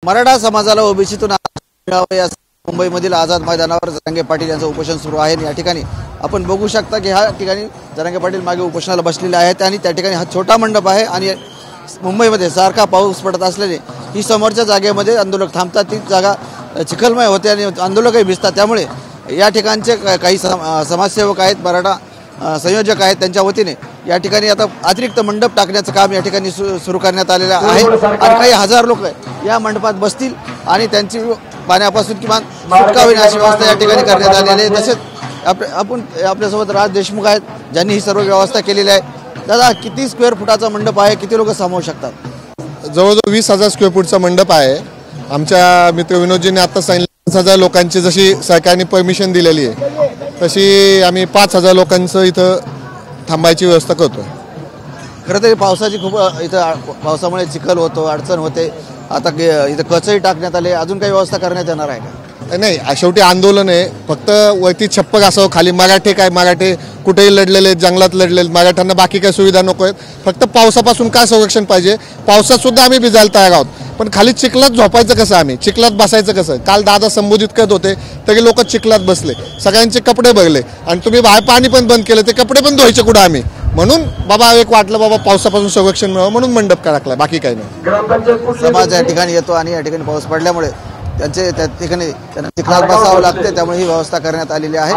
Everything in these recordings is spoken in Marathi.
मराठा समाजाला ओबीसीतून मिळावे या मुंबईमधील आझाद मैदानावर जरांगे पाटील यांचं उपोषण सुरू आहे। या ठिकाणी आपण बघू शकता की ह्या ठिकाणी जरांगे पाटील मागे उपोषणाला बसलेले आहेत आणि त्या ठिकाणी हा छोटा मंडप आहे आणि मुंबईमध्ये सारखा पाऊस पडत असल्याने ही समोरच्या जागेमध्ये आंदोलक थांबतात, ती जागा चिखलमय होते आणि आंदोलकही भिजतात। त्यामुळे या ठिकाणचे काही समाजसेवक आहेत, मराठा संयोजक आहेत, त्यांच्या वतीने या ठिकाणी आता अतिरिक्त मंडप टाकण्याचं काम या ठिकाणी सुरू करण्यात आलेलं आहे आणि काही हजार लोक या मंडपात बसतील आणि त्यांची पाण्यापासून किमान सुटका होईल अशी व्यवस्था या ठिकाणी करण्यात आलेली आहे। तसेच आपण आपल्यासोबत राज देशमुख आहेत, ज्यांनी ही सर्व व्यवस्था केलेली आहे। दादा, किती स्क्वेअर फुटाचा मंडप आहे, किती लोक सामावू शकतात? जवळजवळ 20,000 स्क्वेअर फूटचा मंडप आहे। आमच्या मित्र विनोदजींनी आता सांगितलं 5,000 लोकांची जशी सरकारने परमिशन दिलेली आहे तशी आम्ही 5,000 लोकांचं इथं थांबायची व्यवस्था करतो। खरं तरी पावसाची खूप इथं पावसामुळे चिखल होतो, अडचण होते। आता इथं कचही टाकण्यात आले, अजून काही व्यवस्था करण्यात येणार आहे का? नाही, शेवटी आंदोलन आहे, फक्त वरती छप्पर असावं, खाली मराठे काय मराठे कुठेही लढलेले, जंगलात लढलेले, मराठ्यांना बाकी काही सुविधा नको आहेत। फक्त पावसापासून काय संरक्षण पाहिजे, पावसात सुद्धा आम्ही भिजायला तयार आहोत, पण खाली चिखलात झोपायचं कसं, आम्ही चिखलात बसायचं कसं? काल दादा संबोधित करत होते तरी लोक चिखलात बसले, सगळ्यांचे कपडे भरले आणि तुम्ही बाहेर पाणी पण बंद केलं, ते कपडे पण धुवायचे कुठं आम्ही? म्हणून बाबा एक वाटलं बाबा पावसापासून संरक्षण मिळावं म्हणून मंडप टाकला, बाकी काही नाही। समाज या ठिकाणी येतो आणि या ठिकाणी पाऊस पडल्यामुळे त्या ठिकाणी त्यांना चिखलात बसावं लागते, त्यामुळे ही व्यवस्था करण्यात आलेली आहे।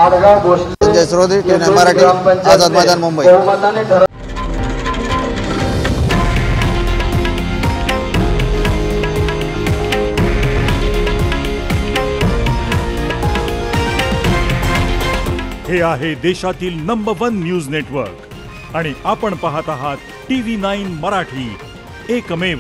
संजय सरोदे, मराठी, आझाद मैदान, मुंबई। हे आहे देशातील नंबर 1 न्यूज नेटवर्क आणि आपण पाहत आहात TV9 मराठी, एकमेव।